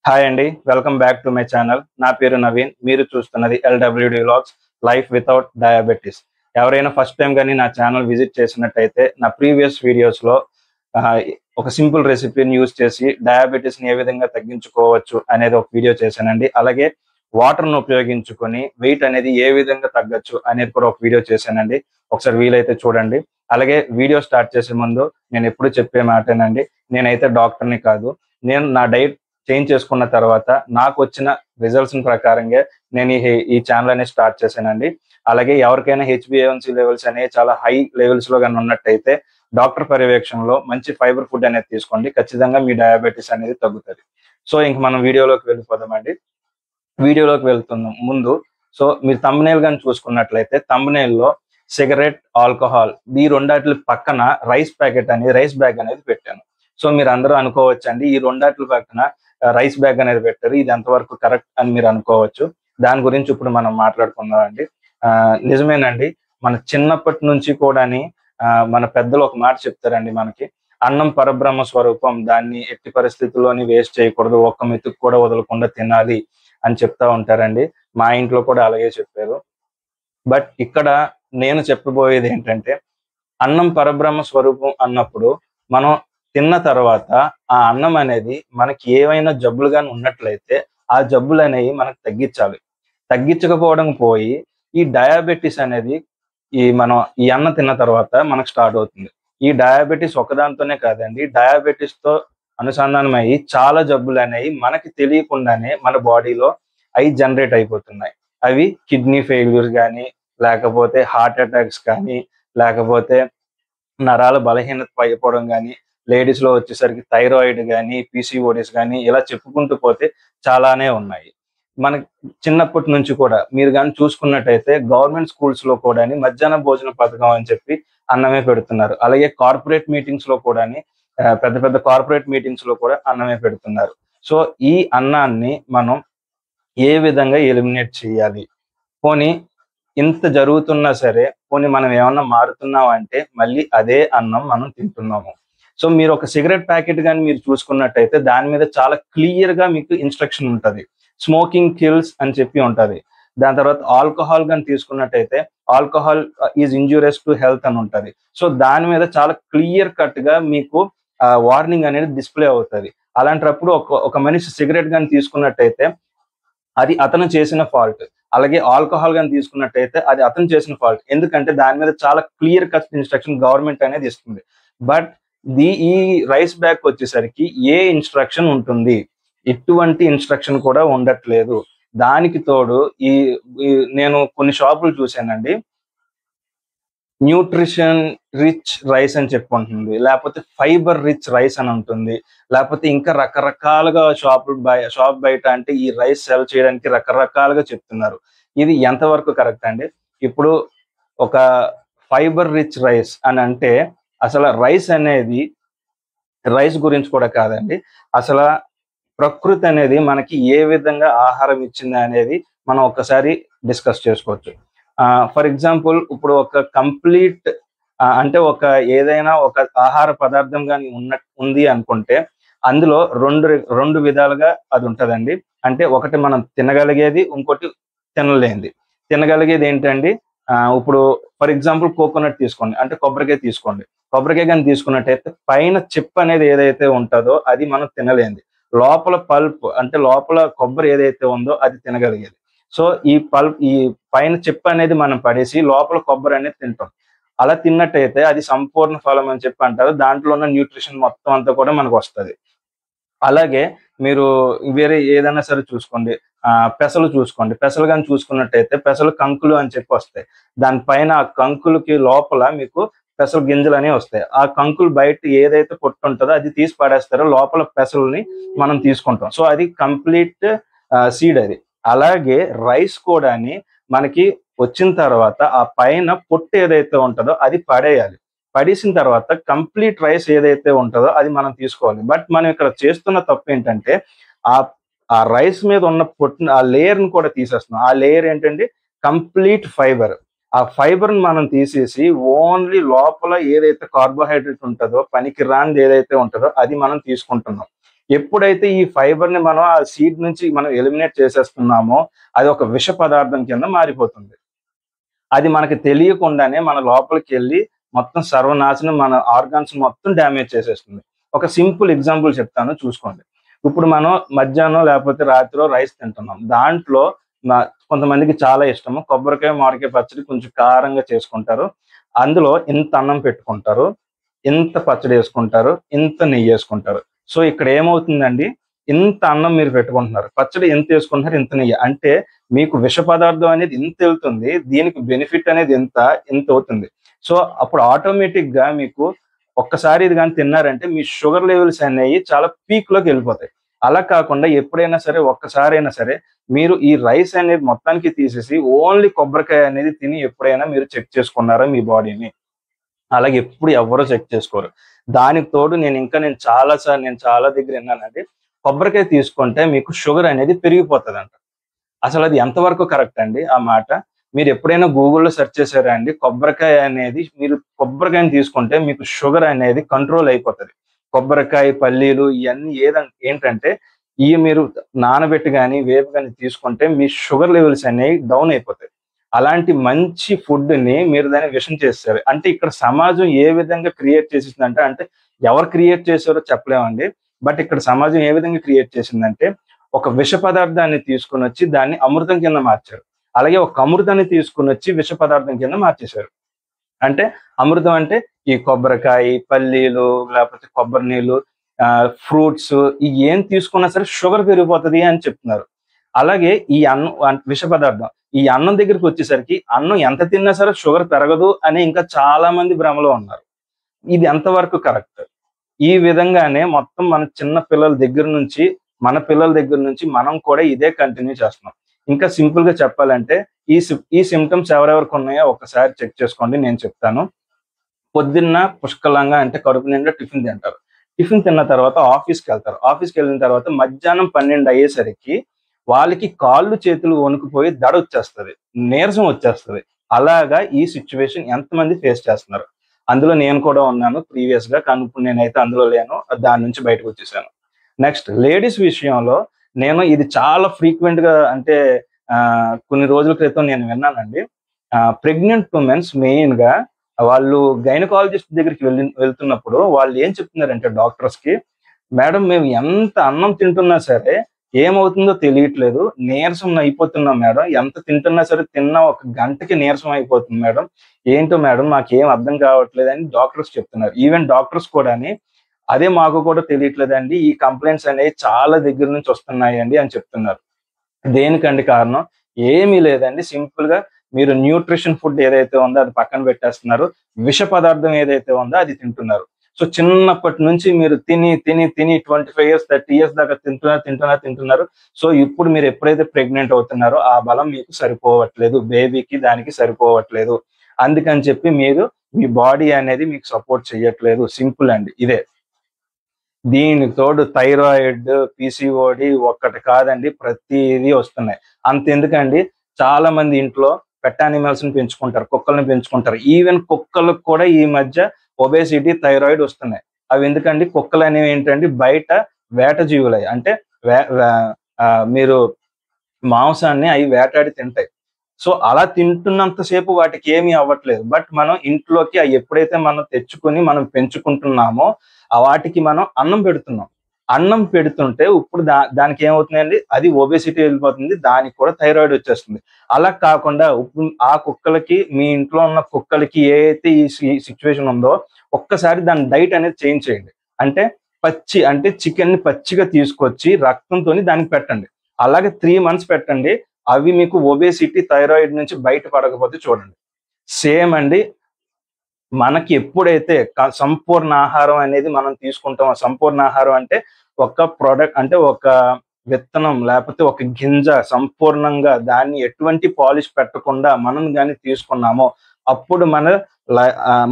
Hi అండి, welcome back to my channel. నా పేరు నవీన్. మీరు చూస్తున్నది ఎల్డబ్ల్యూడి వ్లాగ్స్, లైఫ్ వితౌట్ డయాబెటీస్. ఎవరైనా ఫస్ట్ టైం కానీ నా ఛానల్ విజిట్ చేసినట్టయితే నా ప్రీవియస్ వీడియోస్లో ఒక సింపుల్ రెసిపీని యూజ్ చేసి డయాబెటీస్ని ఏ విధంగా తగ్గించుకోవచ్చు అనేది ఒక వీడియో చేశానండి. అలాగే వాటర్ను ఉపయోగించుకొని వెయిట్ అనేది ఏ విధంగా తగ్గచ్చు అనేది కూడా ఒక వీడియో చేశానండి. ఒకసారి వీలైతే చూడండి. అలాగే వీడియో స్టార్ట్ చేసే ముందు నేను ఎప్పుడు చెప్పే మాటేనండి, నేనైతే డాక్టర్ని కాదు. నేను నా డైట్ చేంజ్ చేసుకున్న తర్వాత నాకు వచ్చిన రిజల్ట్స్ ప్రకారంగా నేను ఈ ఛానల్ అనేది స్టార్ట్ చేశానండి. అలాగే ఎవరికైనా హెచ్బిఏవన్సీ లెవెల్స్ అనేవి చాలా హై లెవెల్స్ లో కానీ ఉన్నట్టయితే డాక్టర్ పర్యవేక్షణలో మంచి ఫైబర్ ఫుడ్ అనేది తీసుకోండి. ఖచ్చితంగా మీ డయాబెటీస్ అనేది తగ్గుతుంది. సో ఇంక మనం వీడియోలోకి వెళ్ళిపోదామండి. వీడియోలోకి వెళ్తున్న ముందు మీరు థంబ్నెయిల్ కానీ చూసుకున్నట్లయితే థంబ్నెయిల్ లో సిగరెట్, ఆల్కహాల్ ఈ రెండాట్ల పక్కన రైస్ బ్యాగ్ అనేది పెట్టాను. సో మీరు అందరూ అనుకోవచ్చు, ఈ రెండాట్ల పక్కన రైస్ బ్యాగ్ అనేది పెట్టారు, ఇది ఎంతవరకు కరెక్ట్ అని మీరు అనుకోవచ్చు. దాని గురించి ఇప్పుడు మనం మాట్లాడుకుందాం అండి. నిజమేనండి, మన చిన్నప్పటి నుంచి కూడా మన పెద్దలు ఒక మాట చెప్తారండి మనకి, అన్నం పరబ్రహ్మ స్వరూపం, దాన్ని ఎట్టి పరిస్థితుల్లోని వేస్ట్ చేయకూడదు, ఒక్క మెతుకు కూడా వదలకుండా తినాలి అని చెప్తా ఉంటారండి. మా ఇంట్లో కూడా అలాగే చెప్పారు. బట్ ఇక్కడ నేను చెప్పబోయేది ఏంటంటే, అన్నం పరబ్రహ్మ స్వరూపం అన్నప్పుడు మనం తిన్న తర్వాత ఆ అన్నం అనేది మనకి ఏవైనా జబ్బులు కానీ ఉన్నట్లయితే ఆ జబ్బులు అనేవి మనకు తగ్గించకపోవడం పోయి ఈ డయాబెటీస్ అనేది మనం ఈ అన్నం తిన్న తర్వాత మనకు స్టార్ట్ అవుతుంది. ఈ డయాబెటీస్ ఒకదాంతోనే కాదండి, డయాబెటీస్ తో అనుసంధానం అయ్యి చాలా జబ్బులు అనేవి మనకి తెలియకుండానే మన బాడీలో అవి జనరేట్ అయిపోతున్నాయి. అవి కిడ్నీ ఫెయిల్యూర్ కానీ, లేకపోతే హార్ట్ అటాక్స్ కానీ, లేకపోతే నరాల బలహీనత అయిపోవడం కానీ, లేడీస్ లో వచ్చేసరికి థైరాయిడ్ కానీ, పీసీఓడిస్ కానీ, ఇలా చెప్పుకుంటూ పోతే చాలానే ఉన్నాయి. మనకి చిన్నప్పటి నుంచి కూడా మీరు కానీ చూసుకున్నట్టయితే గవర్నమెంట్ స్కూల్స్ లో కూడా మధ్యాహ్న భోజన పథకం అని చెప్పి అన్నమే పెడుతున్నారు. అలాగే కార్పొరేట్ మీటింగ్స్ లో కూడా పెద్ద పెద్ద కార్పొరేట్ మీటింగ్స్ లో కూడా అన్నమే పెడుతున్నారు. సో ఈ అన్నాన్ని మనం ఏ విధంగా ఎలిమినేట్ చేయాలి? పోనీ ఇంత జరుగుతున్నా సరే, పోనీ మనం ఏమన్నా మారుతున్నాం అంటే మళ్ళీ అదే అన్నం మనం తింటున్నాము. సో మీరు ఒక సిగరెట్ ప్యాకెట్ కానీ మీరు చూసుకున్నట్టయితే దాని మీద చాలా క్లియర్ గా మీకు ఇన్స్ట్రక్షన్ ఉంటుంది, స్మోకింగ్ కిల్స్ అని చెప్పి ఉంటుంది. దాని తర్వాత ఆల్కహాల్ కానీ తీసుకున్నట్టయితే alcohol is injurious to health అని ఉంటుంది. సో దాని మీద చాలా క్లియర్ కట్ గా మీకు వార్నింగ్ అనేది డిస్ప్లే అవుతుంది. అలాంటప్పుడు ఒక మనిషి సిగరెట్ కానీ తీసుకున్నట్టయితే అది అతను చేసిన ఫాల్ట్, అలాగే ఆల్కహాల్ కానీ తీసుకున్నట్టయితే అది అతను చేసిన ఫాల్ట్. ఎందుకంటే దాని మీద చాలా క్లియర్ కట్ ఇన్స్ట్రక్షన్ గవర్నమెంట్ అనేది ఇస్తుంది. బట్ ఈ రైస్ బ్యాగ్ వచ్చేసరికి ఏ ఇన్స్ట్రక్షన్ ఉంటుంది? ఎటువంటి ఇన్స్ట్రక్షన్ కూడా ఉండట్లేదు. దానికి తోడు నేను కొన్ని షాపులు చూశానండి, న్యూట్రిషన్ రిచ్ రైస్ అని చెప్పి ఉంటుంది, లేకపోతే ఫైబర్ రిచ్ రైస్ అని ఉంటుంది, లేకపోతే ఇంకా రకరకాలుగా షాప్ బయట అంటే ఈ రైస్ సెల్ చేయడానికి రకరకాలుగా చెప్తున్నారు. ఇది ఎంతవరకు కరెక్ట్ అండి? ఇప్పుడు ఒక ఫైబర్ రిచ్ రైస్ అని అంటే అసలు రైస్ గురించి కూడా కాదండి, అసలు ప్రకృతి అనేది మనకి ఏ విధంగా ఆహారం ఇచ్చింది అనేది మనం ఒకసారి డిస్కస్ చేసుకోవచ్చు. ఫర్ ఎగ్జాంపుల్, ఇప్పుడు ఒక కంప్లీట్ అంటే ఏదైనా ఒక ఆహార పదార్థం కానీ ఉంది అనుకుంటే అందులో రెండు విధాలుగా అది ఉంటదండి. అంటే ఒకటి మనం తినగలిగేది, ఇంకోటి తినలేనిది. తినగలిగేది ఏంటండి? ఇప్పుడు ఫర్ ఎగ్జాంపుల్ కోకోనట్ తీసుకోండి, అంటే కొబ్బరికాయ తీసుకోండి. కొబ్బరికాయ కానీ తీసుకున్నట్టయితే పైన చిప్ అనేది ఏదైతే ఉంటుందో అది మనం తినలేనిది. లోపల పల్ప్ అంటే లోపల కొబ్బరి ఏదైతే ఉందో అది తినగలిగేది. సో ఈ పైన చిప్ అనేది మనం పడేసి లోపల కొబ్బరి అనేది తింటాం. అలా తిన్నట్టయితే అది సంపూర్ణ ఫలం అని చెప్పి అంటారు. దాంట్లో ఉన్న న్యూట్రిషన్ మొత్తం అంతా కూడా మనకు వస్తుంది. అలాగే మీరు వేరే ఏదైనా సరే చూసుకోండి, పెసలు చూసుకోండి. పెసలు కానీ చూసుకున్నట్టయితే పెసలు కంకులు అని చెప్పి వస్తాయి. దానిపైన ఆ కంకులకి లోపల మీకు పెసలు గింజలు అనేవి వస్తాయి. ఆ కంకులు బయట ఏదైతే పొట్టు ఉంటుందో అది తీసి పడేస్తారో, లోపల పెసల్ని మనం తీసుకుంటాం. సో అది కంప్లీట్ సీడ్ అది. అలాగే రైస్ కూడా మనకి వచ్చిన తర్వాత ఆ పైన పొట్టు ఏదైతే ఉంటుందో అది పడేయాలి. పడేసిన తర్వాత కంప్లీట్ రైస్ ఏదైతే ఉంటుందో అది మనం తీసుకోవాలి. బట్ మనం ఇక్కడ చేస్తున్న తప్పు ఏంటంటే ఆ రైస్ మీద ఉన్న పొట్టు, ఆ లేయర్ ని కూడా తీసేస్తున్నాం. ఆ లేయర్ ఏంటంటే కంప్లీట్ ఫైబర్. ఆ ఫైబర్ ని మనం తీసేసి ఓన్లీ లోపల ఏదైతే కార్బోహైడ్రేట్ ఉంటుందో, పనికి రానిది ఏదైతే ఉంటుందో అది మనం తీసుకుంటున్నాం. ఎప్పుడైతే ఈ ఫైబర్ ని మనం ఆ సీడ్ నుంచి మనం ఎలిమినేట్ చేసేస్తున్నామో అది ఒక విష పదార్థం కింద మారిపోతుంది. అది మనకి తెలియకుండానే మన లోపలికి వెళ్ళి మొత్తం సర్వనాశనం, మన ఆర్గాన్స్ మొత్తం డ్యామేజ్ చేసేస్తుంది. ఒక సింపుల్ ఎగ్జాంపుల్ చెప్తాను, చూసుకోండి. ఇప్పుడు మనం మధ్యాహ్నం లేకపోతే రాత్రో రైస్ తింటున్నాం. దాంట్లో కొంతమందికి చాలా ఇష్టము కొబ్బరికాయ మామిడికాయ పచ్చడి కొంచెం కారంగా చేసుకుంటారు. అందులో ఇంత అన్నం పెట్టుకుంటారు, ఇంత పచ్చడి వేసుకుంటారు, ఇంత నెయ్యి వేసుకుంటారు. సో ఇక్కడ ఏమవుతుందండి, ఇంత అన్నం మీరు పెట్టుకుంటున్నారు, పచ్చడి ఎంత వేసుకుంటున్నారు, ఇంత నెయ్యి. అంటే మీకు విష పదార్థం అనేది ఇంత వెళ్తుంది, దీనికి బెనిఫిట్ అనేది ఇంత అవుతుంది. సో అప్పుడు ఆటోమేటిక్ గా మీకు ఒక్కసారి ఇది కానీ తిన్నారంటే మీ షుగర్ లెవెల్స్ అనేవి చాలా పీక్ లోకి వెళ్ళిపోతాయి. అలా కాకుండా ఎప్పుడైనా సరే ఒక్కసారైనా సరే మీరు ఈ రైస్ అనేది మొత్తానికి తీసేసి ఓన్లీ కొబ్బరికాయ అనేది తిని ఎప్పుడైనా మీరు చెక్ చేసుకున్నారా మీ బాడీని? అలాగే ఎప్పుడు ఎవరో చెక్ చేసుకోరు. దానికి తోడు నేను చాలా దగ్గర విన్నానండి, కొబ్బరికాయ తీసుకుంటే మీకు షుగర్ అనేది పెరిగిపోతుందంట. అసలు అది ఎంతవరకు కరెక్ట్ అండి ఆ మాట? మీరు ఎప్పుడైనా గూగుల్లో సెర్చ్ చేశారా అండి? కొబ్బరికాయ అనేది, మీరు కొబ్బరికాయని తీసుకుంటే మీకు షుగర్ అనేది కంట్రోల్ అయిపోతుంది. కొబ్బరికాయ, పల్లీలు ఇవన్నీ ఏంటంటే ఇవి మీరు నానబెట్టి కానీ వేపు కానీ తీసుకుంటే మీ షుగర్ లెవెల్స్ అనేవి డౌన్ అయిపోతాయి. అలాంటి మంచి ఫుడ్ ని మీరు దాన్ని విషం చేస్తారు. అంటే ఇక్కడ సమాజం ఏ విధంగా క్రియేట్ చేసిందంటే, అంటే ఎవరు క్రియేట్ చేశారో చెప్పలేమండి. బట్ ఇక్కడ సమాజం ఏ విధంగా క్రియేట్ చేసిందంటే, ఒక విష పదార్థాన్ని తీసుకుని వచ్చి దాన్ని అమృతం కింద మార్చారు. అలాగే ఒక అమృతాన్ని తీసుకుని వచ్చి విష పదార్థం కింద మార్చేశారు. అంటే అమృతం అంటే ఈ కొబ్బరికాయ, పల్లీలు, లేకపోతే కొబ్బరి నీళ్ళు, ఫ్రూట్స్, ఈ ఏం తీసుకున్నా సరే షుగర్ పెరిగిపోతుంది అని చెప్తున్నారు. అలాగే ఈ అన్నం విష పదార్థం, ఈ అన్నం దగ్గరికి వచ్చేసరికి అన్నం ఎంత తిన్నా సరే షుగర్ పెరగదు అని ఇంకా చాలా మంది భ్రమలో ఉన్నారు. ఇది ఎంతవరకు కరెక్ట్? ఈ విధంగానే మొత్తం మన పిల్లల దగ్గర నుంచి మనం కూడా ఇదే కంటిన్యూ చేస్తున్నాం. ఇంకా సింపుల్ గా చెప్పాలంటే ఈ సిమ్టమ్స్ ఎవరెవరికి ఉన్నాయో ఒకసారి చెక్ చేసుకోండి, నేను చెప్తాను. పొద్దున్న పుష్కలంగా అంటే కడుపు నిండా టిఫిన్ తింటారు. టిఫిన్ తిన్న తర్వాత ఆఫీస్కి వెళ్తారు. ఆఫీస్కి వెళ్ళిన తర్వాత మధ్యాహ్నం 12 అయ్యేసరికి వాళ్ళకి కాళ్ళు చేతులు వణుకుపోయి దడ వచ్చేస్తుంది, నీరసం వచ్చేస్తుంది. అలాగా ఈ సిచ్యువేషన్ ఎంతమంది ఫేస్ చేస్తున్నారు? అందులో నేను కూడా ఉన్నాను ప్రీవియస్ గా, కానీ ఇప్పుడు నేనైతే అందులో లేను, దాని నుంచి బయటకు వచ్చేసాను. నెక్స్ట్ లేడీస్ విషయంలో నేను ఇది చాలా ఫ్రీక్వెంట్ గా, అంటే కొన్ని రోజుల క్రితం నేను విన్నానండి. ప్రెగ్నెంట్ ఉమెన్స్ మెయిన్ గా వాళ్ళు గైనకాలజిస్ట్ దగ్గరికి వెళ్తున్నప్పుడు వాళ్ళు ఏం చెప్తున్నారంటే డాక్టర్స్ కి, మేడం మేము ఎంత అన్నం తింటున్నా సరే ఏమవుతుందో తెలియట్లేదు, నీరసం అయిపోతున్నాం మేడం, ఎంత తింటున్నా సరే తిన్న ఒక గంటకి నీరసం అయిపోతుంది మేడం, ఏంటో మేడం మాకేం అర్థం కావట్లేదు అని డాక్టర్స్ చెప్తున్నారు. ఈవెన్ డాక్టర్స్ కూడా అదే మాకు కూడా తెలియట్లేదండి, ఈ కంప్లైంట్స్ అనేవి చాలా దగ్గర నుంచి వస్తున్నాయండి అని చెప్తున్నారు. దేనికండి కారణం? ఏమీ లేదండి, సింపుల్ గా మీరు న్యూట్రిషన్ ఫుడ్ ఏదైతే ఉందో అది పక్కన పెట్టేస్తున్నారు, విష పదార్థం ఏదైతే ఉందో అది తింటున్నారు. సో చిన్నప్పటి నుంచి మీరు తిని 25 years 30 years దాకా తింటున్నారు. సో ఇప్పుడు మీరు ఎప్పుడైతే ప్రెగ్నెంట్ అవుతున్నారో ఆ బలం మీకు సరిపోవట్లేదు, బేబీకి దానికి సరిపోవట్లేదు. అందుకని చెప్పి మీ బాడీ అనేది మీకు సపోర్ట్ చేయట్లేదు. సింపుల్ అండి ఇదే. దీనికి తోడు థైరాయిడ్, పిసిఓడి ఒక్కటి కాదండి, ప్రతిదీ వస్తున్నాయి. అంతెందుకండి, చాలా మంది ఇంట్లో పెట్ యానిమల్స్ ని పెంచుకుంటారు, కుక్కల్ని పెంచుకుంటారు. ఈవెన్ కుక్కలకు కూడా ఈ మధ్య ఒబేసిటీ, థైరాయిడ్ వస్తున్నాయి. అవి ఎందుకండి? కుక్కలు అనేవి ఏంటండి, బయట వేట జీవులై, అంటే మీరు మాంసాన్ని అవి వేటాడి తింటాయి. సో అలా తింటున్నంతసేపు వాటికి ఏమీ అవ్వట్లేదు. బట్ మనం ఇంట్లోకి అవి ఎప్పుడైతే మనం తెచ్చుకొని మనం పెంచుకుంటున్నామో వాటికి మనం అన్నం పెడుతున్నాం. అన్నం పెడుతుంటే ఇప్పుడు దానికి ఏమవుతుందండి, అది ఒబేసిటీ వెళ్ళిపోతుంది, దానికి కూడా థైరాయిడ్ వచ్చేస్తుంది. అలా కాకుండా ఇప్పుడు ఆ కుక్కలకి, మీ ఇంట్లో ఉన్న కుక్కలకి ఏ అయితే ఈ సిచ్యువేషన్ ఉందో ఒక్కసారి దాని డైట్ అనేది చేంజ్ చేయండి. అంటే చికెన్ ని పచ్చిగా తీసుకొచ్చి రక్తంతో దానికి పెట్టండి. అలాగే 3 months పెట్టండి. అవి మీకు ఒబేసిటీ, థైరాయిడ్ నుంచి బయటపడకపోతే చూడండి. సేమ్ అండి, మనకి ఎప్పుడైతే సంపూర్ణ ఆహారం అనేది మనం తీసుకుంటామో, సంపూర్ణ ఆహారం అంటే ఒక ప్రోడక్ట్, అంటే ఒక విత్తనం లేకపోతే ఒక గింజ సంపూర్ణంగా దాన్ని ఎటువంటి పాలిష్ పెట్టకుండా మనం కానీ తీసుకున్నామో అప్పుడు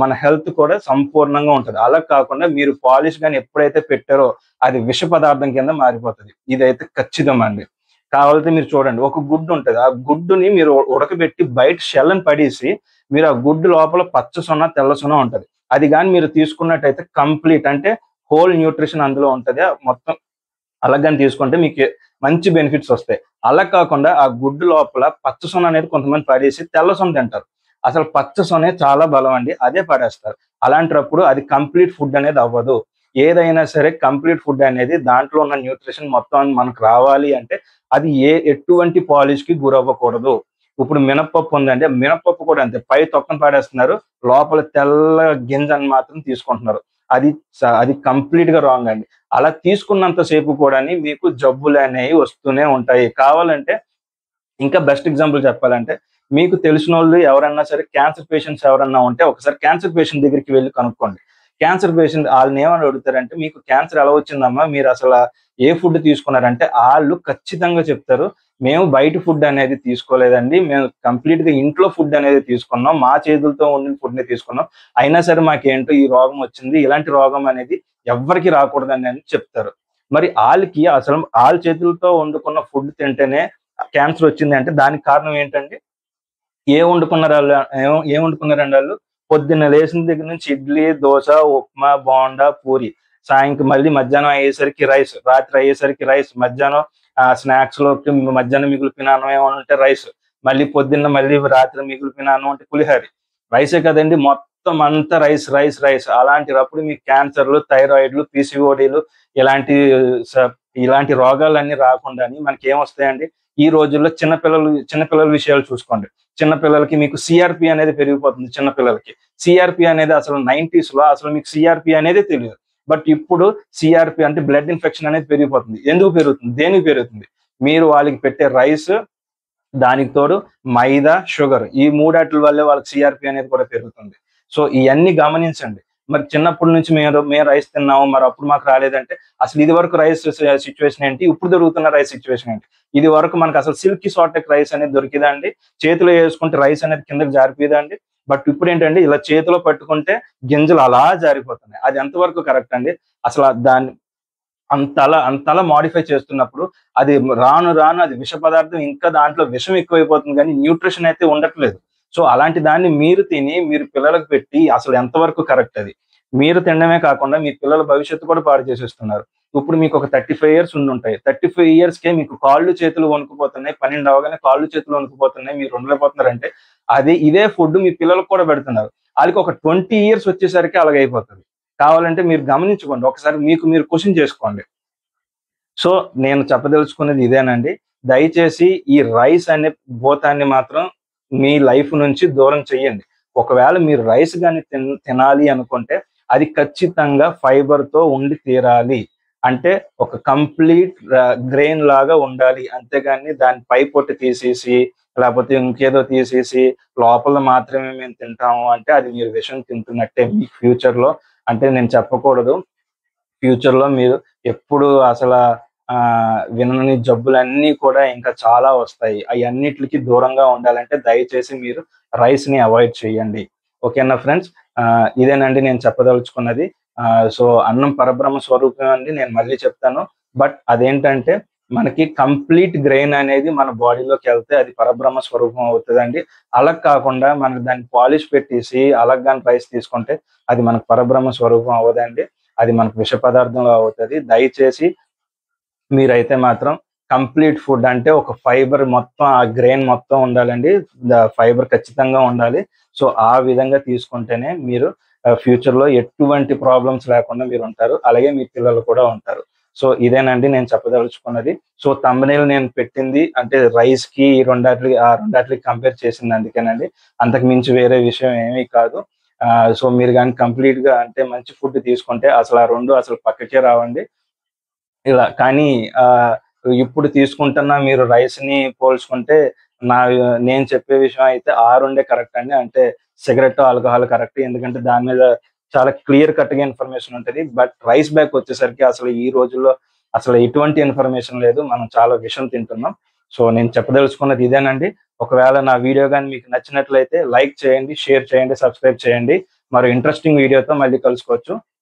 మన హెల్త్ కూడా సంపూర్ణంగా ఉంటుంది. అలా కాకుండా మీరు పాలిష్ కానీ ఎప్పుడైతే పెట్టారో అది విష పదార్థం కింద మారిపోతుంది. ఇదైతే ఖచ్చితం అండి. కావాలంటే మీరు చూడండి, ఒక గుడ్డు ఉంటుంది, ఆ గుడ్డుని మీరు ఉడకబెట్టి బయట షెల్లని పడేసి మీరు ఆ గుడ్డు లోపల పచ్చ సొన, తెల్ల సొన ఉంటది, అది కానీ మీరు తీసుకున్నట్టయితే కంప్లీట్, అంటే హోల్ న్యూట్రిషన్ అందులో ఉంటది. మొత్తం అలా కానీ తీసుకుంటే మీకు మంచి బెనిఫిట్స్ వస్తాయి. అలా కాకుండా ఆ గుడ్డు లోపల పచ్చ సొన అనేది కొంతమంది పడేసి తెల్ల సొన తింటారు. అసలు పచ్చ సొనే చాలా బలం అండి. అదే పడేస్తారు. అలాంటప్పుడు అది కంప్లీట్ ఫుడ్ అనేది అవ్వదు. ఏదైనా సరే కంప్లీట్ ఫుడ్ అనేది దాంట్లో ఉన్న న్యూట్రిషన్ మొత్తం మనకు రావాలి అంటే అది ఎటువంటి పాలిష్‌కి గురవ్వకూడదు. ఇప్పుడు మినపప్పు ఉందండి. మినపప్పు కూడా అంతే. పై తొక్కను పడేస్తున్నారు. లోపల తెల్ల గింజను మాత్రం తీసుకుంటున్నారు. అది కంప్లీట్‌గా రాంగ్ అండి. అలా తీసుకున్నంత సేపు కూడాని మీకు జబ్బులనేవి వస్తూనే ఉంటాయి. కావాలంటే ఇంకా బెస్ట్ ఎగ్జాంపుల్ చెప్పాలంటే, మీకు తెలిసినోళ్ళు ఎవరన్నా సరే క్యాన్సర్ పేషెంట్స్ ఎవరన్నా ఉంటే ఒకసారి క్యాన్సర్ పేషెంట్ దగ్గరికి వెళ్లి కనుక్కోండి. క్యాన్సర్ పేషెంట్ ఆళ్ళని ఏమని అడుగుతారంటే, "మీకు క్యాన్సర్ ఎలా వచ్చిందమ్మా? మీరసల ఏ ఫుడ్ తీసుకున్నారంటే?" ఆళ్ళు ఖచ్చితంగా చెప్తారు. "మేము బయట ఫుడ్ అనేది తీసుకోలేదండి. మేము కంప్లీట్‌గా ఇంట్లో ఫుడ్ అనేది తీసుకున్నాం. మా చేతులతో వండిన ఫుడ్‌నే తీసుకున్నాం. అయినా సరే మాకేంటో ఈ రోగం వచ్చింది. ఇలాంటి రోగం అనేది ఎవ్వరికీ రాకూడదండి" అని చెప్తారు. మరి ఆళ్ళకి అసలు ఆళ్ళ చేతులతో వండుకున్న ఫుడ్ తింటేనే క్యాన్సర్ వచ్చింది అంటే దానికి కారణం ఏంటండి? ఏం వండుకున్నారు ఆళ్ళు? ఏం వండుకున్నారండి ఆళ్ళు? పొద్దున్న లేసిన దగ్గర నుంచి ఇడ్లీ, దోస, ఉప్మా, బోండా, పూరి. మళ్ళీ మధ్యాహ్నం అయ్యేసరికి రైస్. రాత్రి అయ్యేసరికి రైస్. మధ్యాహ్నం స్నాక్స్‌లోకి మధ్యాహ్నం మిగిలిపోయిన అన్నం ఏమైనా ఉంటే రైస్. మళ్ళీ పొద్దున్న మళ్ళీ రాత్రి మిగిలిపోయిన అన్నం ఉంటే పులిహోర. రైసే కదండీ! మొత్తం అంతా రైస్, రైస్, రైస్. అలాంటప్పుడు మీకు క్యాన్సర్‌లు, థైరాయిడ్‌లు, పీసీఓడీలు ఇలాంటి స ఇలాంటి రోగాలన్నీ రాకుండాని మనకేమొస్తాయండి? ఈ రోజుల్లో చిన్న పిల్లల విషయాలు చూసుకోండి. చిన్న పిల్లలకి మీకు సీఆర్‌పీ అనేది పెరిగిపోతుంది చిన్న పిల్లలకి. సీఆర్‌పీ అనేది అసలు 90స్‌లో అసలు మీకు సీఆర్‌పీ అనేదే తెలీదు. బట్ ఇప్పుడు సీఆర్‌పీ అంటే బ్లడ్ ఇన్ఫెక్షన్ అనేది పెరిగిపోతుంది. ఎందుకు పెరుగుతుంది? దేనికి పెరుగుతుంది? మీరు వాళ్ళకి పెట్టే రైస్, దానికి తోడు మైదా, షుగర్ ఈ మూడాటిల వల్లే వాళ్ళకి సీఆర్‌పీ అనేది కూడా పెరుగుతుంది. సో, ఇయన్నీ గమనించండి. మరి చిన్నప్పటి నుంచి మేము రైస్ తిన్నాము. మరి అప్పుడు మాకు రాలేదంటే, అసలు ఇదివరకు రైస్ సిట్యుయేషన్ ఏంటి? ఇప్పుడు దొరుకుతున్న రైస్ సిట్యుయేషన్ ఏంటి? ఇదివరకు మనకసలు సిల్కీ సార్టెక్ రైస్ అనేది దొరికిదా అండి? చేతిలో యేసుకుంటే రైస్ అనేది కిందకి జారిపోయేదా అండి? బట్ ఇప్పుడేంటండి ఇలా చేతిలో పట్టుకుంటే గింజలు అలా జారిపోతున్నాయి. అది ఎంతవరకు కరెక్ట్ అండి? అసల దాన్ని అంతలా మోడిఫై చేస్తున్నప్పుడు అది రాను రాను అది విష పదార్థం ఇంకా దాంట్లో విషం ఎక్కువైపోతుంది గానీ న్యూట్రిషన్ అయితే ఉండట్లేదు. సో, అలాంటి దాన్ని మీరు తిని మీరు పిల్లలకు పెట్టి అసలు ఎంతవరకు కరెక్ట్ అది? మీరు తినడమే కాకుండా మీ పిల్లల భవిష్యత్తు కూడా పాడు చేసేస్తున్నారు. ఇప్పుడు మీకొక 35 ఇయర్స్ ఉండుంటాయి. 35 ఇయర్స్‌కే మీకు కాళ్ళు, చేతులు వణుకుపోతున్నాయి. 12 అవ్వగానే కాళ్ళు, చేతులు వణుకుపోతున్నాయి. మీరు ఉండలేకపోతున్నారంటే ఇదే ఫుడ్ మీ పిల్లలకు కూడా పెడుతున్నారు. ఆళ్ళకి ఒక 20 ఇయర్స్ వచ్చేసరికి అలాగైపోతది. కావాలంటే మీరు గమనించుకోండి. ఒకసారి మీకు మీరు క్వెషన్ చేసుకోండి. సో, నేను చెప్పదలుచుకున్నది ఇదేనండి. దయచేసి ఈ రైస్ అనే భూతాన్ని మాత్రం మీ లైఫ్ నుంచి దూరం చెయ్యండి. ఒకవేళ మీరు రైస్ గాని తినాలి అనుకుంటే అది ఖచ్చితంగా ఫైబర్‌తో ఉండి తీరాలి. అంటే ఒక కంప్లీట్ గ్రెయిన్ లాగా ఉండాలి. అంతేగాని దాని పై పొట్టు తీసేసి, లేపోతే ఇంకేదో తీసేసి లోపల మాత్రమే మేము తింటాము అంటే అది మీరు విషం తింటున్నట్టే మీ ఫ్యూచర్‌లో. అంటే నేను చెప్పకూడదు. ఫ్యూచర్‌లో మీరు ఎప్పుడు వినని జబ్బులన్నీ కూడా ఇంకా చాలా వస్తాయి. అయన్నిట్లికి దూరంగా ఉండాలంటే దయచేసి మీరు రైస్‌ని అవాయిడ్ చేయండి. ఓకేనా ఫ్రెండ్స్? ఇదేనండి నేను చెప్పదలుచుకున్నది. సో, అన్నం పరబ్రహ్మ స్వరూపం అండి నేను మళ్ళీ చెప్తాను. బట్ అదేంటంటే మనకి కంప్లీట్ గ్రెయిన్ అనేది మన బాడీలోకెళ్తే అది పరబ్రహ్మ స్వరూపం అవుతదండి. అలా కాకుండా మనకు దాన్ని పాలిష్ పెట్టేసి అలాగ గాని రైస్ తీసుకుంటే అది మనకు పరబ్రహ్మ స్వరూపం అవ్వదండి. అది మనకు విష పదార్థంలా అవుతది. దయచేసి మీరైతే మాత్రం కంప్లీట్ ఫుడ్ అంటే ఒక ఫైబర్ మొత్తం ఆ గ్రెయిన్ మొత్తం ఉండాలండి. ఫైబర్ ఖచ్చితంగా ఉండాలి. సో, ఆ విధంగా తీసుకుంటేనే మీరు ఫ్యూచర్‌లో ఎటువంటి ప్రాబ్లమ్స్ లేకుండా మీరుంటారు. అలాగే మీ పిల్లలు కూడా ఉంటారు. సో, ఇదేనండి నేను చెప్పదలుచుకున్నది. సో, థంబ్‌నెయిల్ నేను పెట్టింది అంటే రైస్‌కి ఈ రెండాట్లికి కంపేర్ చేసింది అందుకేనండి. అంతకు మించి వేరే విషయం ఏమీ కాదు. సో, మీరు గాని కంప్లీట్‌గా అంటే మంచి ఫుడ్ తీసుకుంటే అసలు ఆ 2 అసలు పక్కకే రావండి. ఇలా కానీ ఆహ్, ఇప్పుడు తీసుకుంటున్న మీరు రైస్‌ని పోల్చుకుంటే నా నేను చెప్పే విషయం అయితే ఆ రెండే కరెక్ట్ అండి. అంటే సిగరెట్, ఆల్కహాల్ కరెక్ట్. ఎందుకంటే దాని మీద చాలా క్లియర్ కట్‌గా ఇన్ఫర్మేషన్ ఉంటది. బట్ రైస్ బ్యాగ్ వచ్చేసరికి అసలు ఈ రోజుల్లో అసలు ఎటువంటి ఇన్ఫర్మేషన్ లేదు. మనం చాలా విషం తింటున్నాం. సో, నేను చెప్పదలుచుకున్నది ఇదేనండి. ఒకవేళ నా వీడియో గాని మీకు నచ్చినట్లయితే లైక్ చేయండి, షేర్ చేయండి, సబ్స్క్రైబ్ చేయండి. మరో ఇంట్రెస్టింగ్ వీడియోతో మళ్ళీ కలుసుకోవచ్చు.